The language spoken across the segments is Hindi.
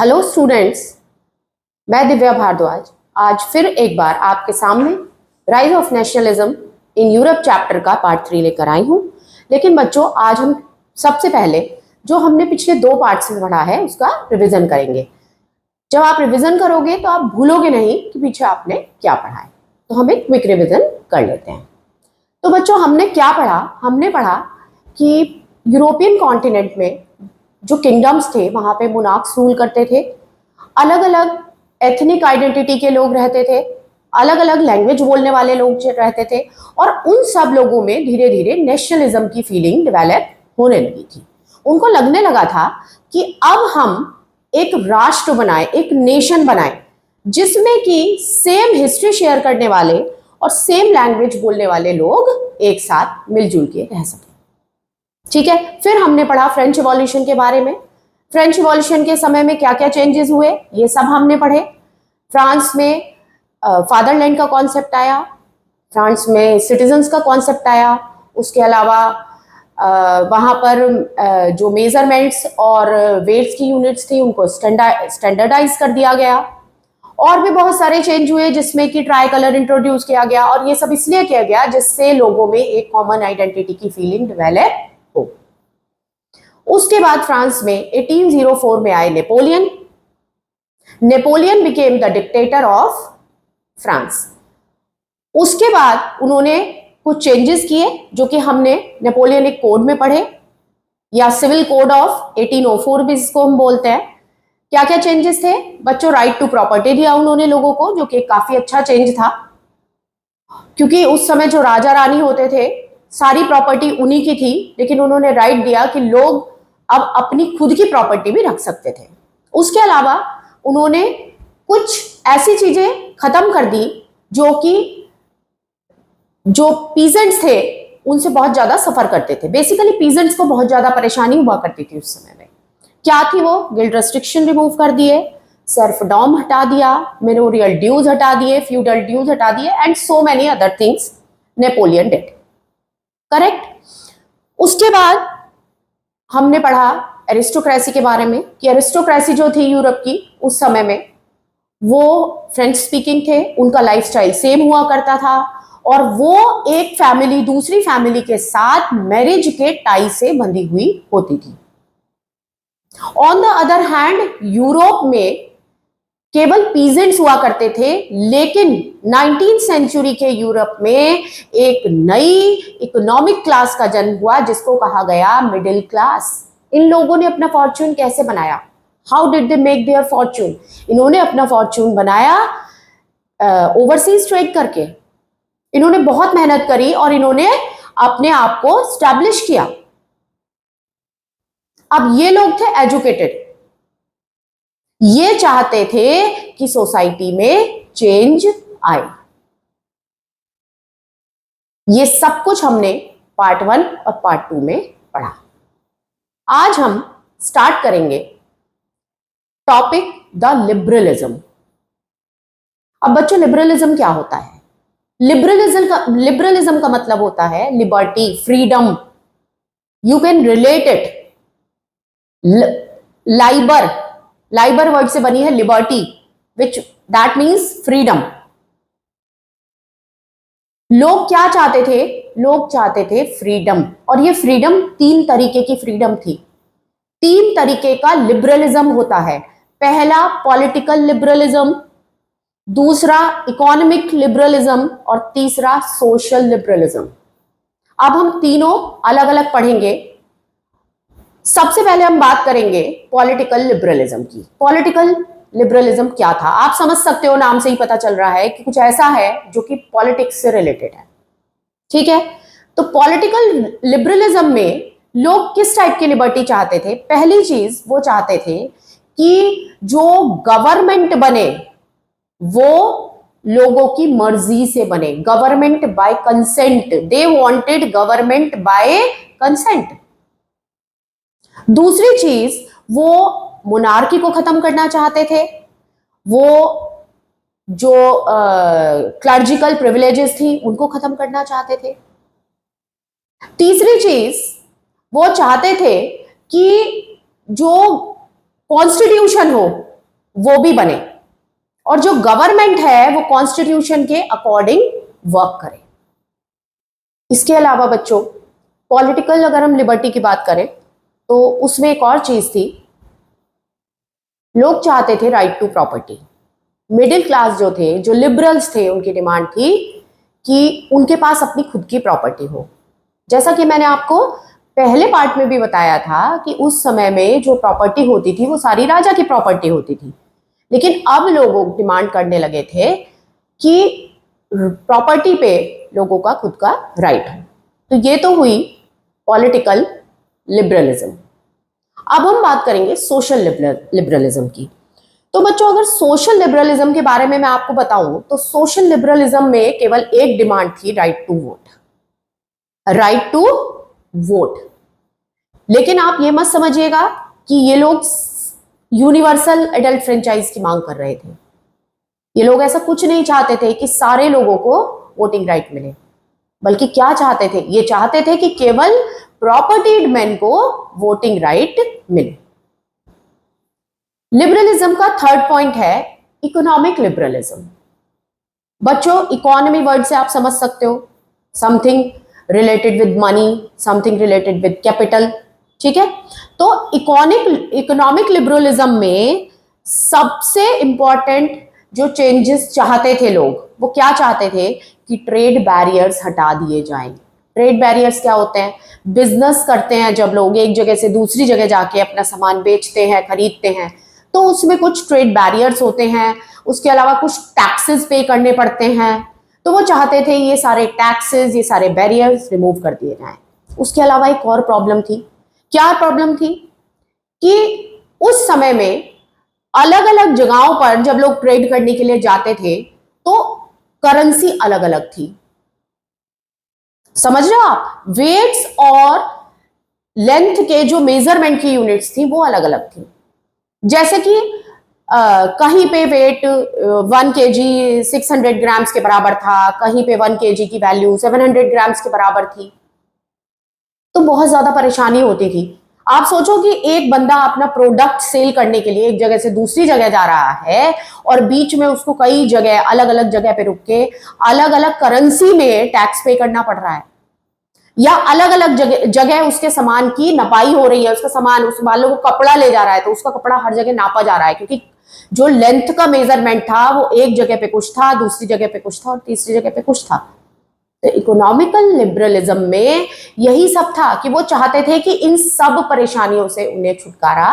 हेलो स्टूडेंट्स, मैं दिव्या भारद्वाज आज फिर एक बार आपके सामने rise of nationalism in Europe chapter का पार्ट 3 लेकर आई हूँ। लेकिन बच्चों, आज हम सबसे पहले जो हमने पिछले 2 पार्ट्स में पढ़ा है उसका रिवीजन करेंगे। जब आप रिवीजन करोगे तो आप भूलोगे नहीं कि पीछे आपने क्या पढ़ा है। तो हम एक क्विक रिवीजन कर लेते हैं। तो बच्चों, हमने क्या पढ़ा? हमने पढ़ा कि यूरोपियन कॉन्टिनेंट में जो किंगडम्स थे वहां पे मोनार्क्स रूल करते थे। अलग अलग एथनिक आइडेंटिटी के लोग रहते थे, अलग अलग लैंग्वेज बोलने वाले लोग रहते थे, और उन सब लोगों में धीरे धीरे नेशनलिज्म की फीलिंग डेवलप होने लगी थी। उनको लगने लगा था कि अब हम एक राष्ट्र बनाए, एक नेशन बनाए, जिसमें कि सेम हिस्ट्री शेयर करने वाले और सेम लैंग्वेज बोलने वाले लोग एक साथ मिलजुल के रह सकें। ठीक है, फिर हमने पढ़ा फ्रेंच रिवॉल्यूशन के बारे में। फ्रेंच रिवॉल्यूशन के समय में क्या क्या चेंजेस हुए ये सब हमने पढ़े। फ्रांस में फादरलैंड का कॉन्सेप्ट आया, फ्रांस में सिटीजन्स का कॉन्सेप्ट आया। उसके अलावा वहां पर जो मेजरमेंट्स और वेट्स की यूनिट्स थी उनको स्टैंडर्डाइज कर दिया गया। और भी बहुत सारे चेंज हुए जिसमें कि ट्राई कलर इंट्रोड्यूस किया गया, और ये सब इसलिए किया गया जिससे लोगों में एक कॉमन आइडेंटिटी की फीलिंग डेवलप हो। उसके बाद फ्रांस में 1804 में आए Napoleon. Napoleon became the dictator of France. उसके बाद उन्होंने कुछ चेंजेस किए जो कि हमने नेपोलियनिक कोड में पढ़े, या सिविल कोड ऑफ 1804 भी इसको हम बोलते हैं। क्या क्या चेंजेस थे बच्चों? राइट टू प्रॉपर्टी दिया उन्होंने लोगों को, जो कि काफी अच्छा चेंज था, क्योंकि उस समय जो राजा रानी होते थे सारी प्रॉपर्टी उन्हीं की थी, लेकिन उन्होंने राइट दिया कि लोग अब अपनी खुद की प्रॉपर्टी भी रख सकते थे। उसके अलावा उन्होंने कुछ ऐसी चीजें खत्म कर दी जो पीजेंट्स थे उनसे बहुत ज्यादा सफर करते थे। बेसिकली पीजेंट्स को बहुत ज्यादा परेशानी हुआ करती थी उस समय में। क्या थी वो? गिल्ड रेस्ट्रिक्शन रिमूव कर दिए, सर्फडॉम हटा दिया, मेमोरियल ड्यूज हटा दिए, फ्यूडल ड्यूज हटा दिए, and so many other things Napoleon did. Correct. उसके बाद हमने पढ़ा एरिस्टोक्रेसी के बारे में कि एरिस्टोक्रेसी जो थी यूरोप की उस समय में, वो फ्रेंच स्पीकिंग थे, उनका लाइफस्टाइल सेम हुआ करता था, और वो एक फैमिली दूसरी फैमिली के साथ मैरिज के टाई से बंधी हुई होती थी। On the other hand Europe में केवल पीजेंट्स हुआ करते थे, लेकिन 19th सेंचुरी के यूरोप में एक नई इकोनॉमिक क्लास का जन्म हुआ जिसको कहा गया मिडिल क्लास। इन लोगों ने अपना फॉर्च्यून कैसे बनाया? How did they make their Fortune? इन्होंने अपना फॉर्च्यून बनाया ओवरसीज ट्रेड करके। इन्होंने बहुत मेहनत करी और इन्होंने अपने आप को स्टैब्लिश किया। अब ये लोग थे एजुकेटेड, ये चाहते थे कि सोसाइटी में चेंज आए। ये सब कुछ हमने पार्ट 1 और पार्ट 2 में पढ़ा। आज हम स्टार्ट करेंगे टॉपिक द लिबरलिज्म। अब बच्चों, लिबरलिज्म क्या होता है? लिबरलिज्म का मतलब होता है liberty, freedom. You can relate it. Liber word से बनी है liberty, which that means freedom. लोग क्या चाहते थे? लोग चाहते थे फ्रीडम, और ये फ्रीडम 3 तरीके की फ्रीडम थी। 3 तरीके का लिबरलिज्म होता है। पहला पॉलिटिकल लिबरलिज्म, दूसरा इकोनॉमिक लिबरलिज्म, और तीसरा सोशल लिबरलिज्म। अब हम तीनों अलग अलग पढ़ेंगे। सबसे पहले हम बात करेंगे पॉलिटिकल लिबरलिज्म की। पॉलिटिकल लिबरलिज्म क्या था? आप समझ सकते हो, नाम से ही पता चल रहा है कि कुछ ऐसा है जो कि पॉलिटिक्स से रिलेटेड है। ठीक है, तो पॉलिटिकल लिबरलिज्म में लोग किस टाइप की लिबर्टी चाहते थे? पहली चीज वो चाहते थे कि जो गवर्नमेंट बने वो लोगों की मर्जी से बने, government by consent. They wanted government by consent. दूसरी चीज, वो मोनार्की को खत्म करना चाहते थे। वो जो क्लर्जिकल प्रिविलेजेस थी उनको खत्म करना चाहते थे। तीसरी चीज, वो चाहते थे कि जो कॉन्स्टिट्यूशन हो वो भी बने, और जो गवर्नमेंट है वो कॉन्स्टिट्यूशन के अकॉर्डिंग वर्क करे। इसके अलावा बच्चों, पॉलिटिकल अगर हम लिबर्टी की बात करें तो उसमें एक और चीज थी, लोग चाहते थे right to property. Middle class जो थे, जो लिबरल्स थे, उनकी डिमांड थी कि उनके पास अपनी खुद की प्रॉपर्टी हो। जैसा कि मैंने आपको पहले पार्ट में भी बताया था कि उस समय में जो प्रॉपर्टी होती थी वो सारी राजा की प्रॉपर्टी होती थी, लेकिन अब लोग डिमांड करने लगे थे कि प्रॉपर्टी पे लोगों का खुद का राइट हो। तो ये तो हुई पॉलिटिकल लिबरलिज्म। अब हम बात करेंगे सोशल लिबरलिज्म की। तो बच्चों, अगर सोशल लिबरलिज्म के बारे में मैं आपको बताऊं तो सोशल लिबरलिज्म में केवल एक डिमांड थी, right to vote, right to vote. लेकिन आप ये मत समझिएगा कि ये लोग यूनिवर्सल एडल्ट फ्रेंचाइज की मांग कर रहे थे। ये लोग ऐसा कुछ नहीं चाहते थे कि सारे लोगों को वोटिंग राइट मिले, बल्कि क्या चाहते थे, ये चाहते थे कि केवल प्रॉपर्टीड मैन को वोटिंग राइट मिले। लिबरलिज्म का थर्ड पॉइंट है इकोनॉमिक लिबरलिज्म। बच्चों, इकोनॉमी वर्ड से आप समझ सकते हो, something related with money, something related with capital, ठीक है। तो इकोनॉमिक लिबरलिज्म में सबसे इंपॉर्टेंट जो चेंजेस चाहते थे लोग, वो क्या चाहते थे कि ट्रेड बैरियर्स हटा दिए जाएं। ट्रेड बैरियर्स क्या होते हैं? बिजनेस करते हैं जब लोग एक जगह से दूसरी जगह जाके अपना सामान बेचते हैं, खरीदते हैं, तो उसमें कुछ ट्रेड बैरियर्स होते हैं। उसके अलावा कुछ टैक्सेस पे करने पड़ते हैं, तो वो चाहते थे ये सारे टैक्सेस, ये सारे बैरियर्स रिमूव कर दिए जाएं। उसके अलावा एक और प्रॉब्लम थी। क्या प्रॉब्लम थी? कि उस समय में अलग अलग जगहों पर जब लोग ट्रेड करने के लिए जाते थे तो करेंसी अलग अलग थी। समझ रहे हो आप? वेट्स और लेंथ के जो मेजरमेंट की यूनिट्स थी वो अलग अलग थी। जैसे कि कहीं पे वेट 1 kg 600 ग्राम्स के बराबर था, कहीं पे 1 kg की वैल्यू 700 ग्राम्स के बराबर थी। तो बहुत ज्यादा परेशानी होती थी। आप सोचो कि एक बंदा अपना प्रोडक्ट सेल करने के लिए एक जगह से दूसरी जगह जा रहा है और बीच में उसको कई जगह अलग अलग जगह पे रुक के अलग अलग करेंसी में टैक्स पे करना पड़ रहा है, या अलग अलग जगह उसके सामान की नपाई हो रही है। उसका सामान, उस मान लो वो कपड़ा ले जा रहा है तो उसका कपड़ा हर जगह नापा जा रहा है, क्योंकि जो लेंथ का मेजरमेंट था वो एक जगह पे कुछ था, दूसरी जगह पे कुछ था और तीसरी जगह पे कुछ था। तो इकोनॉमिकल लिबरलिज्म में यही सब था कि वो चाहते थे कि इन सब परेशानियों से उन्हें छुटकारा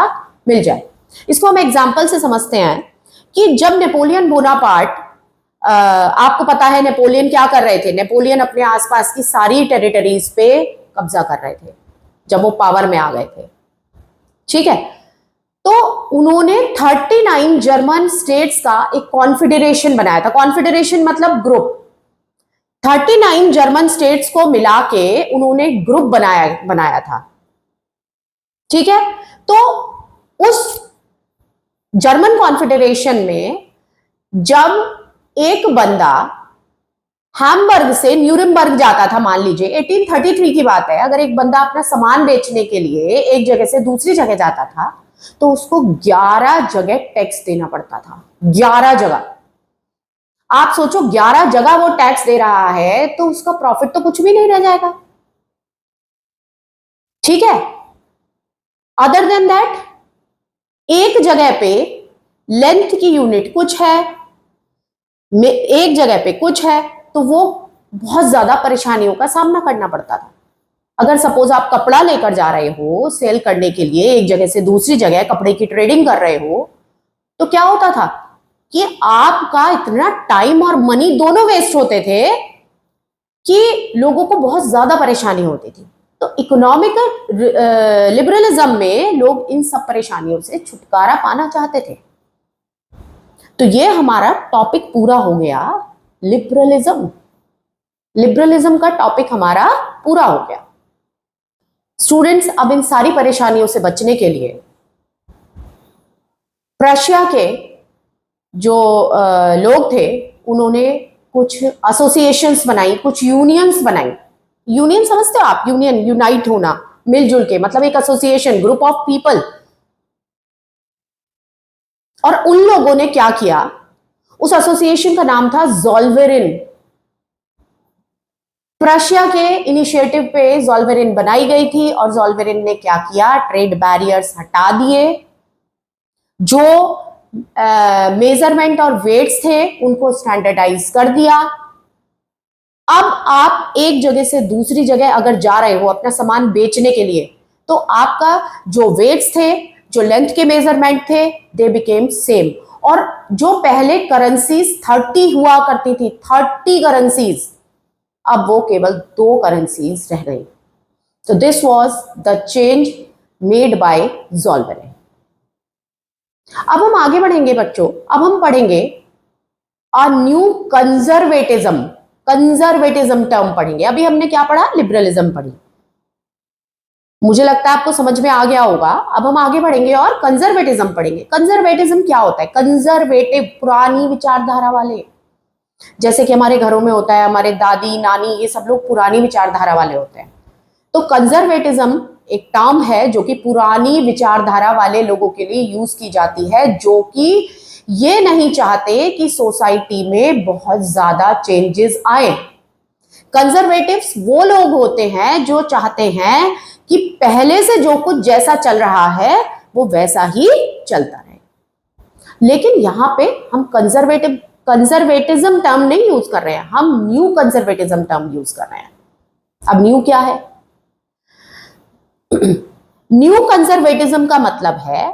मिल जाए। इसको हम एग्जाम्पल से समझते हैं कि जब नेपोलियन बोनापार्ट, आपको पता है नेपोलियन क्या कर रहे थे? नेपोलियन अपने आसपास की सारी टेरिटरीज पे कब्जा कर रहे थे जब वो पावर में आ गए थे, ठीक है। तो उन्होंने 39 जर्मन स्टेट्स का एक कॉन्फेडरेशन बनाया था। कॉन्फेडरेशन मतलब ग्रुप। 39 जर्मन स्टेट्स को मिला के उन्होंने ग्रुप बनाया था, ठीक है। तो उस जर्मन कॉन्फेडरेशन में जब एक बंदा हैम्बर्ग से न्यूरमबर्ग जाता था, मान लीजिए 1833 की बात है, अगर एक बंदा अपना सामान बेचने के लिए एक जगह से दूसरी जगह जाता था तो उसको 11 जगह टैक्स देना पड़ता था। 11 जगह। आप सोचो, 11 जगह वो टैक्स दे रहा है तो उसका प्रॉफिट तो कुछ भी नहीं रह जाएगा, ठीक है। अदर देन दैट, एक जगह पे लेंथ की यूनिट कुछ है, एक जगह पे कुछ है, तो वो बहुत ज्यादा परेशानियों का सामना करना पड़ता था। अगर सपोज आप कपड़ा लेकर जा रहे हो सेल करने के लिए, एक जगह से दूसरी जगह कपड़े की ट्रेडिंग कर रहे हो, तो क्या होता था कि आपका इतना टाइम और मनी दोनों वेस्ट होते थे कि लोगों को बहुत ज्यादा परेशानी होती थी। तो इकोनॉमिक लिबरलिज्म में लोग इन सब परेशानियों से छुटकारा पाना चाहते थे। तो ये हमारा टॉपिक पूरा हो गया, लिबरलिज्म। लिबरलिज्म का टॉपिक हमारा पूरा हो गया। स्टूडेंट्स, अब इन सारी परेशानियों से बचने के लिए प्रशिया के जो लोग थे उन्होंने कुछ एसोसिएशंस बनाई, कुछ यूनियंस बनाई। यूनियन समझते हो आप? यूनियन, यूनाइट होना, मिलजुल के, मतलब एक एसोसिएशन, ग्रुप ऑफ पीपल। और उन लोगों ने क्या किया, उस एसोसिएशन का नाम था ज़ोल्वेरिन। प्रशिया के इनिशिएटिव पे ज़ोल्वेरिन बनाई गई थी और ज़ोल्वेरिन ने क्या किया, ट्रेड बैरियर्स हटा दिए, जो मेजरमेंट और वेट्स थे उनको स्टैंडर्डाइज कर दिया। अब आप एक जगह से दूसरी जगह अगर जा रहे हो अपना सामान बेचने के लिए, तो आपका जो वेट्स थे, जो लेंथ के मेजरमेंट थे, दे बिकेम सेम। और जो पहले करेंसीज 30 हुआ करती थी, 30 करेंसीज, अब वो केवल 2 करेंसीज रह गई। तो this was the change made by Zollverein. अब हम आगे बढ़ेंगे बच्चों, अब हम पढ़ेंगे a new conservatism. Conservatism term पढ़ेंगे। अभी हमने क्या पढ़ा, लिबरलिज्म पढ़ी, मुझे लगता है आपको समझ में आ गया होगा। अब हम आगे बढ़ेंगे और कंजर्वेटिज्म पढ़ेंगे। कंजर्वेटिज्म क्या होता है? कंजर्वेटिव, पुरानी विचारधारा वाले, जैसे कि हमारे घरों में होता है, हमारे दादी नानी ये सब लोग पुरानी विचारधारा वाले होते हैं। तो कंजर्वेटिज्म एक टर्म है जो कि पुरानी विचारधारा वाले लोगों के लिए यूज की जाती है, जो कि ये नहीं चाहते कि सोसाइटी में बहुत ज्यादा चेंजेस आए। कंजर्वेटिव्स वो लोग होते हैं जो चाहते हैं कि पहले से जो कुछ जैसा चल रहा है वो वैसा ही चलता रहे। लेकिन यहां पे हम कंजर्वेटिज्म टर्म नहीं यूज कर रहे हैं, हम न्यू कंजर्वेटिज्म टर्म यूज कर रहे हैं। अब न्यू क्या है? न्यू कंजर्वेटिज्म का मतलब है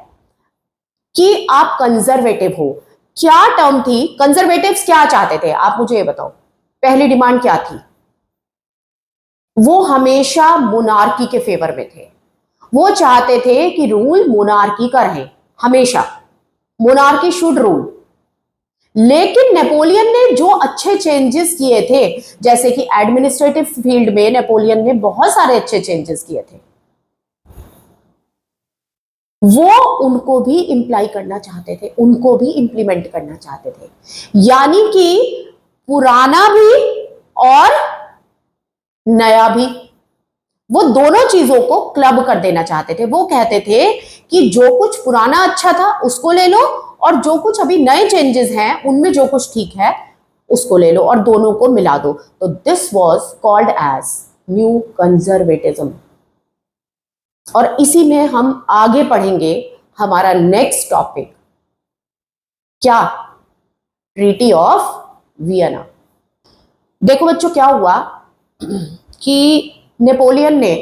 कि आप कंजर्वेटिव हो। क्या टर्म थी? कंजर्वेटिव्स क्या चाहते थे, आप मुझे ये बताओ। पहली डिमांड क्या थी? वो हमेशा मोनार्की के फेवर में थे। वो चाहते थे कि रूल मोनार्की का रहे, हमेशा मोनार्की शुड रूल। लेकिन नेपोलियन ने जो अच्छे चेंजेस किए थे, जैसे कि एडमिनिस्ट्रेटिव फील्ड में नेपोलियन ने बहुत सारे अच्छे चेंजेस किए थे, वो उनको भी इंप्लाई करना चाहते थे, उनको भी इंप्लीमेंट करना चाहते थे। यानी कि पुराना भी और नया भी, वो दोनों चीजों को क्लब कर देना चाहते थे। वो कहते थे कि जो कुछ पुराना अच्छा था उसको ले लो, और जो कुछ अभी नए चेंजेस हैं उनमें जो कुछ ठीक है उसको ले लो, और दोनों को मिला दो। तो this was called as new conservatism. और इसी में हम आगे पढ़ेंगे हमारा नेक्स्ट टॉपिक, क्या? Treaty of Vienna. देखो बच्चों, क्या हुआ कि नेपोलियन ने,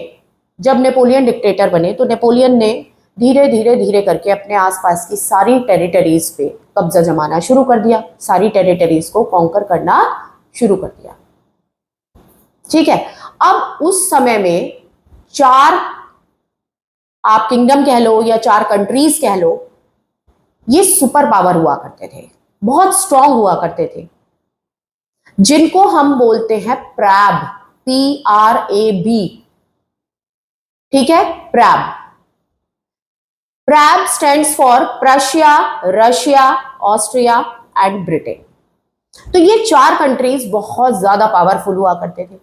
जब नेपोलियन डिक्टेटर बने तो नेपोलियन ने धीरे धीरे धीरे करके अपने आसपास की सारी टेरिटरीज पे कब्जा जमाना शुरू कर दिया, सारी टेरिटरीज को कॉन्कर करना शुरू कर दिया। ठीक है। अब उस समय में 4, आप किंगडम कह लो या 4 कंट्रीज कह लो, ये सुपर पावर हुआ करते थे, बहुत स्ट्रांग हुआ करते थे, जिनको हम बोलते हैं प्रैब, PRAB। ठीक है, PRAB. PRAB stands for Prussia, Russia, Austria and Britain. तो ये 4 कंट्रीज बहुत ज्यादा पावरफुल हुआ करते थे।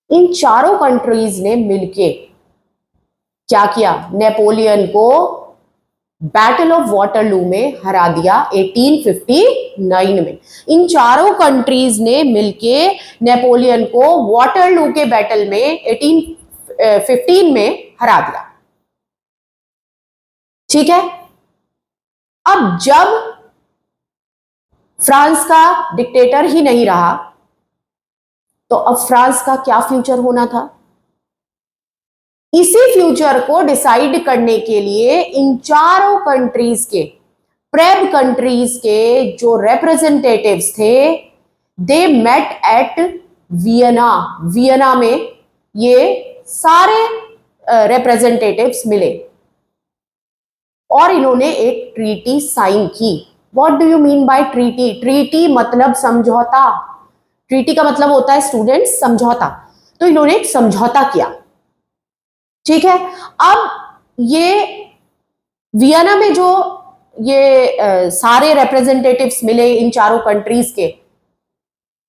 इन चारों कंट्रीज ने मिलके क्या किया? नेपोलियन को बैटल ऑफ वाटरलू में हरा दिया 1859 में। इन चारों कंट्रीज ने मिलके नेपोलियन को वाटरलू के बैटल में 1815 में हरा दिया। ठीक है। अब जब फ्रांस का डिक्टेटर ही नहीं रहा, तो अब फ्रांस का क्या फ्यूचर होना था? इसी फ्यूचर को डिसाइड करने के लिए इन चारों कंट्रीज के, प्रेब कंट्रीज के जो रिप्रेजेंटेटिव्स थे, they met at Vienna. Vienna में ये सारे रिप्रेजेंटेटिव्स मिले और इन्होंने एक ट्रीटी साइन की। What do you mean by treaty? Treaty मतलब समझौता। ट्रीटी का मतलब होता है स्टूडेंट्स समझौता। तो इन्होंने एक समझौता किया। ठीक है। अब ये वियना में जो ये सारे रिप्रेजेंटेटिव्स मिले इन चारों कंट्रीज के,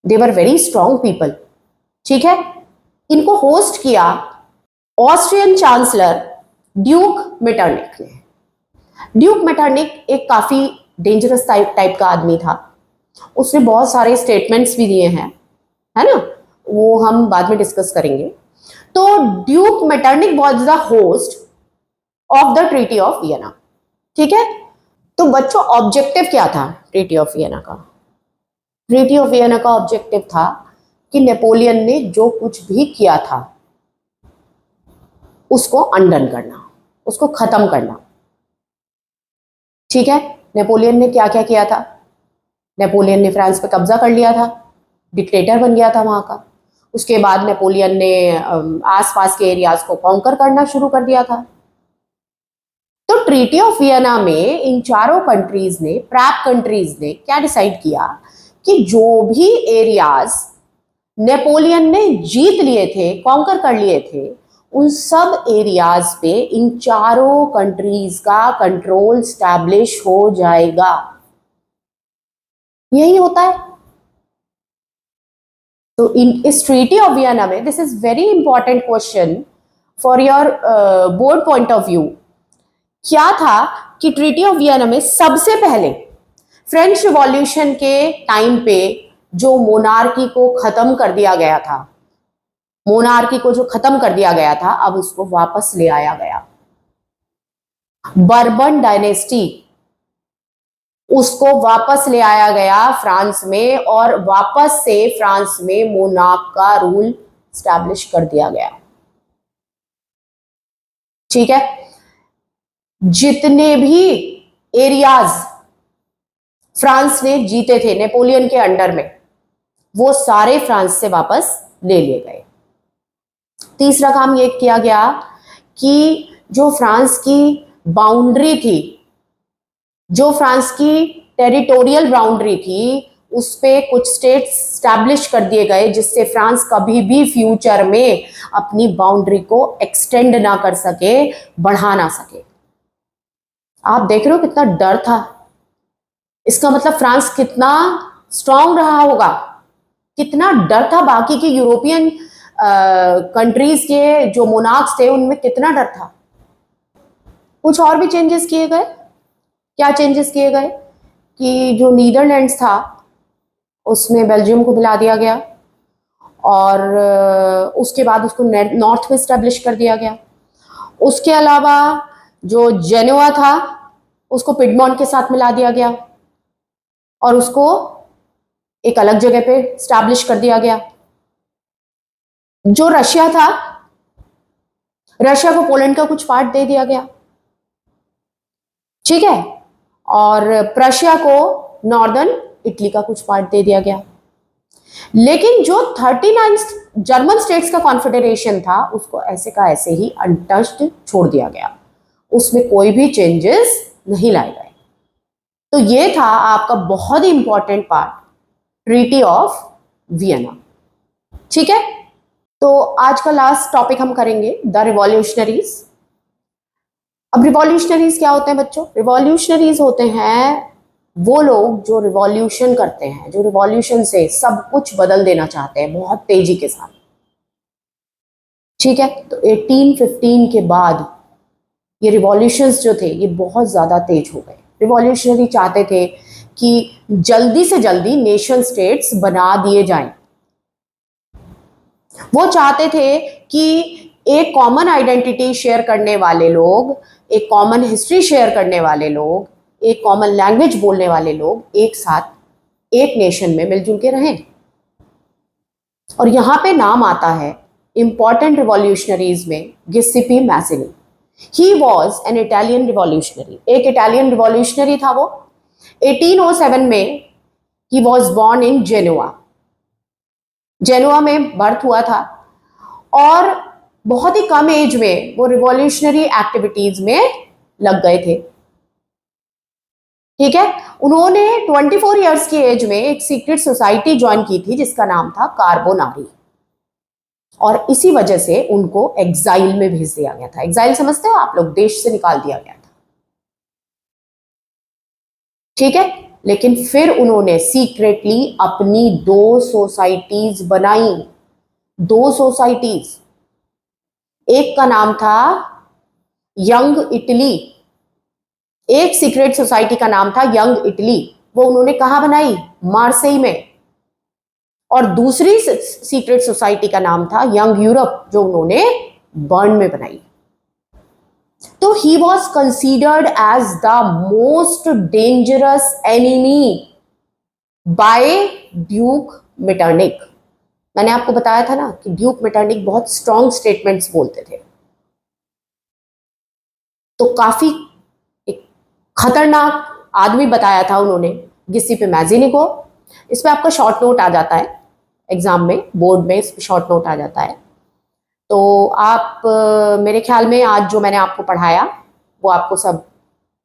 दे वर वेरी स्ट्रांग पीपल। ठीक है। इनको होस्ट किया ऑस्ट्रियन चांसलर ड्यूक मेटरनिक ने। ड्यूक मेटरनिक एक काफी डेंजरस टाइप का आदमी था। उसने बहुत सारे स्टेटमेंट्स भी दिए हैं, है ना, वो हम बाद में डिस्कस करेंगे। तो Duke Metternich was the host of the treaty of Vienna. ठीक है, तो बच्चों ऑब्जेक्टिव क्या था ट्रीटी ऑफ वियना का? ट्रीटी ऑफ वियना का ऑब्जेक्टिव था कि नेपोलियन ने जो कुछ भी किया था उसको अनडन करना, उसको खत्म करना। ठीक है, नेपोलियन ने क्या क्या किया था? नेपोलियन ने फ्रांस पे कब्जा कर लिया था, डिक्टेटर बन गया था वहां का। उसके बाद नेपोलियन ने आसपास के एरियाज को कॉन्कर करना शुरू कर दिया था। तो ट्रीटी ऑफ वियना में इन चारों कंट्रीज ने, प्रैप कंट्रीज ने क्या डिसाइड किया कि जो भी एरियाज नेपोलियन ने जीत लिए थे, कॉन्कर कर लिए थे, उन सब एरियाज पे इन चारों कंट्रीज का कंट्रोल स्टैब्लिश हो जाएगा। यही होता है। तो इस ट्रीटी ऑफ वियना में, this is very important question for your board point of view, क्या था कि ट्रीटी ऑफ वियना में सबसे पहले फ्रेंच रिवॉल्यूशन के टाइम पे जो मोनार्की को खत्म कर दिया गया था, मोनार्की को जो खत्म कर दिया गया था, अब उसको वापस ले आया गया। बर्बन डायनेस्टी, उसको वापस ले आया गया फ्रांस में, और वापस से फ्रांस में मोनार्क का रूल स्टैब्लिश कर दिया गया। ठीक है, जितने भी एरियाज फ्रांस ने जीते थे नेपोलियन के अंडर में, वो सारे फ्रांस से वापस ले लिए गए। तीसरा काम ये किया गया कि जो फ्रांस की बाउंड्री थी, जो फ्रांस की टेरिटोरियल बाउंड्री थी, उस पे कुछ स्टेट्स स्टैब्लिश कर दिए गए, जिससे फ्रांस कभी भी फ्यूचर में अपनी बाउंड्री को एक्सटेंड ना कर सके, बढ़ा ना सके। आप देख रहे हो कितना डर था। इसका मतलब फ्रांस कितना स्ट्रांग रहा होगा, कितना डर था। बाकी के यूरोपियन कंट्रीज के जो मोनार्क्स थे उनमें कितना डर था। कुछ और भी चेंजेस किए गए। क्या चेंजेस किए गए कि जो नीदरलैंड्स था उसमें बेल्जियम को मिला दिया गया, और उसके बाद उसको नॉर्थ में स्टैब्लिश कर दिया गया। उसके अलावा जो जेनोआ था उसको पिडमॉन्ट के साथ मिला दिया गया और उसको एक अलग जगह पे स्टैब्लिश कर दिया गया। जो रशिया था, रशिया को पोलैंड का कुछ पार्ट दे दिया गया। ठीक है, और प्रशिया को नॉर्दर्न इटली का कुछ पार्ट दे दिया गया। लेकिन जो 39 जर्मन स्टेट्स का कॉन्फेडरेशन था उसको ऐसे का ऐसे ही अनटच्ड छोड़ दिया गया, उसमें कोई भी चेंजेस नहीं लाए गए। तो ये था आपका बहुत ही important part, treaty of Vienna. ठीक है, तो आज का लास्ट टॉपिक हम करेंगे द रिवॉल्यूशनरीज। अब रिवॉल्यूशनरीज क्या होते हैं बच्चों? रिवॉल्यूशनरीज होते हैं वो लोग जो रिवॉल्यूशन करते हैं, जो रिवॉल्यूशन से सब कुछ बदल देना चाहते हैं बहुत तेजी के साथ। ठीक है, तो 1815 के बाद ये रिवॉल्यूशंस जो थे ये बहुत ज्यादा तेज हो गए। रिवॉल्यूशनरी चाहते थे कि जल्दी से जल्दी नेशन स्टेट्स बना दिए जाएं। वो चाहते थे कि एक कॉमन आइडेंटिटी शेयर करने वाले लोग, एक कॉमन हिस्ट्री शेयर करने वाले लोग, एक कॉमन लैंग्वेज बोलने वाले लोग एक साथ एक नेशन में मिलजुल के रहें। और यहां पे नाम आता है इंपॉर्टेंट रिवॉल्यूशनरीज में Giuseppe Mazzini. He was an Italian revolutionary, एक इटालियन रिवॉल्यूशनरी था वो। 1807 में he was born in Genoa, Genoa में बर्थ हुआ था, और बहुत ही कम एज में वो रिवॉल्यूशनरी एक्टिविटीज में लग गए थे। ठीक है, उन्होंने 24 इयर्स की एज में एक सीक्रेट सोसाइटी ज्वाइन की थी जिसका नाम था कार्बोनारी, और इसी वजह से उनको एग्जाइल में भेज दिया गया था। एग्जाइल समझते हो आप लोग? देश से निकाल दिया गया था। ठीक है, लेकिन फिर उन्होंने सीक्रेटली अपनी 2 सोसाइटीज बनाई, 2 सोसाइटीज। एक का नाम था यंग इटली, एक सीक्रेट सोसाइटी का नाम था यंग इटली, वो उन्होंने कहाँ बनाई? मार्सेई में। और दूसरी सीक्रेट सोसाइटी का नाम था यंग यूरोप, जो उन्होंने बर्न में बनाई। तो he was considered as the most dangerous enemy by Duke Metternich. मैंने आपको बताया था ना कि ड्यूक मेटरनिक बहुत स्ट्रॉन्ग स्टेटमेंट्स बोलते थे, तो काफी एक खतरनाक आदमी बताया था उन्होंने गिस्सीपे मैज़िनी को। इस पे आपका शॉर्ट नोट आ जाता है एग्जाम में, बोर्ड में इस पे शॉर्ट नोट आ जाता है। तो आप मेरे ख्याल में आज जो मैंने आपको पढ़ाया वो आपको सब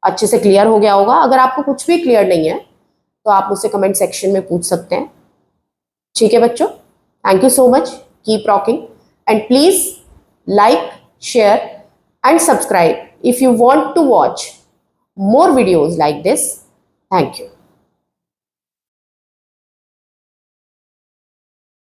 अच्छे से क्लियर हो गया होगा। अगर आपको कुछ भी क्लियर नहीं है तो आप मुझसे कमेंट सेक्शन में पूछ सकते हैं। ठीक है बच्चों, thank you so much, keep rocking and please like, share and subscribe if you want to watch more videos like this. Thank you.